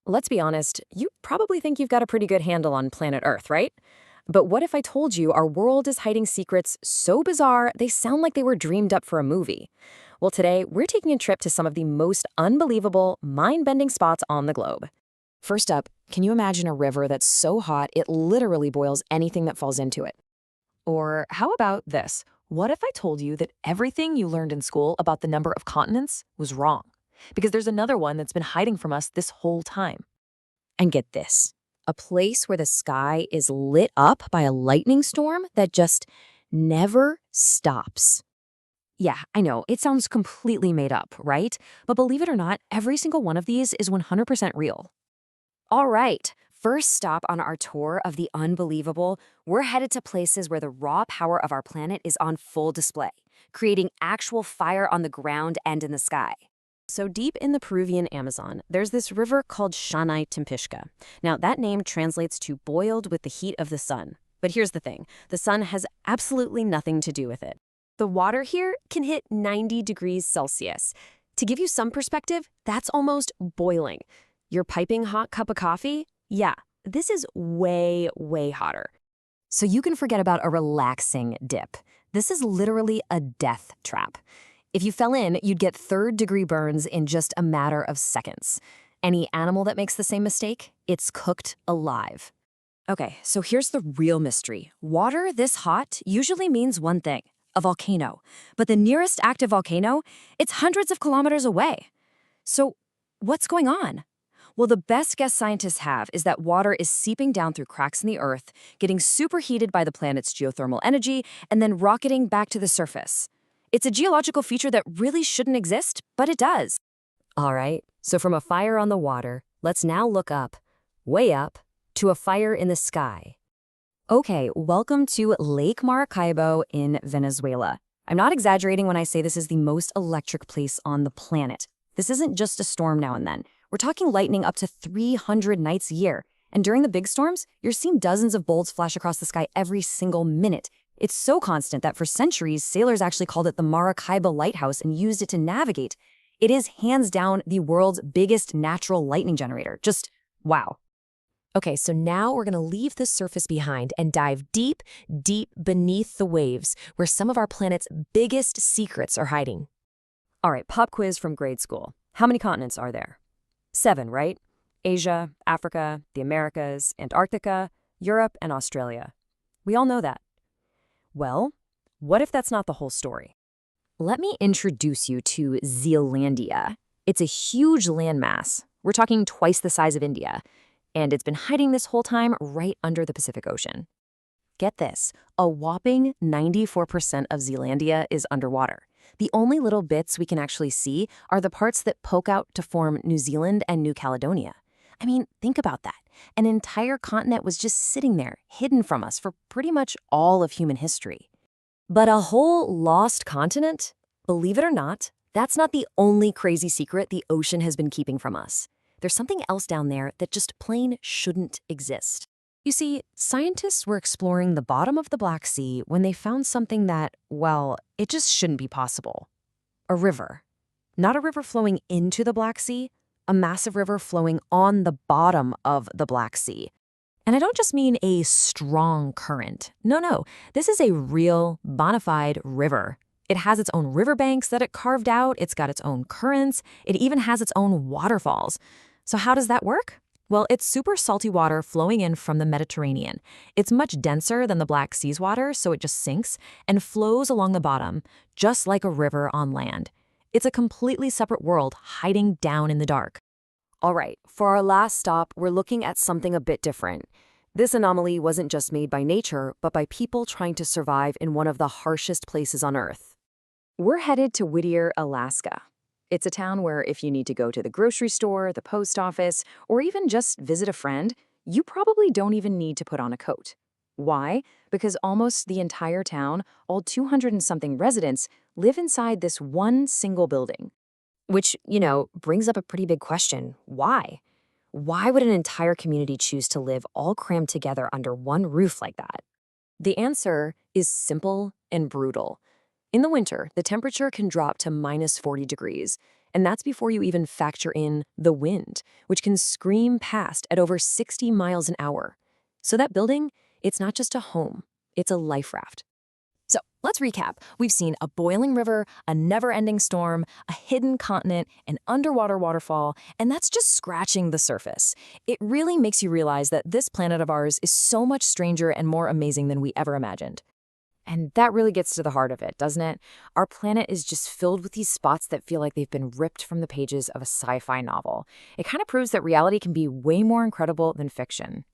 Let's be honest, you probably think you've got a pretty good handle on planet Earth, right? But what if I told you our world is hiding secrets so bizarre they sound like they were dreamed up for a movie? Well, today we're taking a trip to some of the most unbelievable, mind-bending spots on the globe. First up, can you imagine a river that's so hot it literally boils anything that falls into it? Or how about this? What if I told you that everything you learned in school about the number of continents was wrong? Because there's another one that's been hiding from us this whole time. And get this, a place where the sky is lit up by a lightning storm that just never stops. Yeah, I know, it sounds completely made up, right? But believe it or not, every single one of these is 100% real. All right, first stop on our tour of the unbelievable, we're headed to places where the raw power of our planet is on full display, creating actual fire on the ground and in the sky. So deep in the Peruvian Amazon, there's this river called Shanai Timpishka. Now, that name translates to boiled with the heat of the sun. But here's the thing, the sun has absolutely nothing to do with it. The water here can hit 90 degrees Celsius. To give you some perspective, that's almost boiling. Your piping hot cup of coffee? Yeah, this is way, way hotter. So you can forget about a relaxing dip. This is literally a death trap. If you fell in, you'd get third-degree burns in just a matter of seconds. Any animal that makes the same mistake, it's cooked alive. Okay, so here's the real mystery. Water this hot usually means one thing, a volcano. But the nearest active volcano, it's hundreds of kilometers away. So what's going on? Well, the best guess scientists have is that water is seeping down through cracks in the earth, getting superheated by the planet's geothermal energy, and then rocketing back to the surface. It's a geological feature that really shouldn't exist, but it does. All right, so from a fire on the water, let's now look up, way up, to a fire in the sky. Okay, welcome to Lake Maracaibo in Venezuela. I'm not exaggerating when I say this is the most electric place on the planet. This isn't just a storm now and then. We're talking lightning up to 300 nights a year. And during the big storms, you're seeing dozens of bolts flash across the sky every single minute. It's so constant that for centuries, sailors actually called it the Maracaibo Lighthouse and used it to navigate. It is hands down the world's biggest natural lightning generator. Just wow. Okay, so now we're going to leave the surface behind and dive deep, deep beneath the waves, where some of our planet's biggest secrets are hiding. All right, pop quiz from grade school. How many continents are there? 7, right? Asia, Africa, the Americas, Antarctica, Europe, and Australia. We all know that. Well, what if that's not the whole story? Let me introduce you to Zealandia. It's a huge landmass. We're talking twice the size of India. And it's been hiding this whole time right under the Pacific Ocean. Get this, a whopping 94% of Zealandia is underwater. The only little bits we can actually see are the parts that poke out to form New Zealand and New Caledonia. I mean, think about that. An entire continent was just sitting there, hidden from us for pretty much all of human history. But a whole lost continent? Believe it or not, that's not the only crazy secret the ocean has been keeping from us. There's something else down there that just plain shouldn't exist. You see, scientists were exploring the bottom of the Black Sea when they found something that, well, it just shouldn't be possible. A river. Not a river flowing into the Black Sea, a massive river flowing on the bottom of the Black Sea. And I don't just mean a strong current. No, this is a real, bona fide river. It has its own riverbanks that it carved out, it's got its own currents, it even has its own waterfalls. So how does that work? Well, it's super salty water flowing in from the Mediterranean. It's much denser than the Black Sea's water, so it just sinks and flows along the bottom, just like a river on land. It's a completely separate world hiding down in the dark. All right, for our last stop, we're looking at something a bit different. This anomaly wasn't just made by nature, but by people trying to survive in one of the harshest places on Earth. We're headed to Whittier, Alaska. It's a town where if you need to go to the grocery store, the post office, or even just visit a friend, you probably don't even need to put on a coat. Why? Because almost the entire town, all 200 and something residents, live inside this one single building. Which, brings up a pretty big question. Why? Why would an entire community choose to live all crammed together under one roof like that? The answer is simple and brutal. In the winter, the temperature can drop to -40 degrees, And that's before you even factor in the wind, which can scream past at over 60 miles an hour. So that building, it's not just a home, it's a life raft. So let's recap. We've seen a boiling river, a never-ending storm, a hidden continent, an underwater waterfall, and that's just scratching the surface. It really makes you realize that this planet of ours is so much stranger and more amazing than we ever imagined. And that really gets to the heart of it, doesn't it? Our planet is just filled with these spots that feel like they've been ripped from the pages of a sci-fi novel. It kind of proves that reality can be way more incredible than fiction.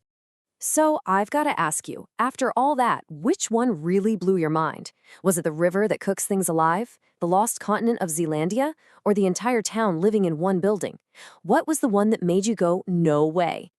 So I've got to ask you, after all that, which one really blew your mind? Was it the river that cooks things alive, the lost continent of Zealandia, or the entire town living in one building? What was the one that made you go, no way?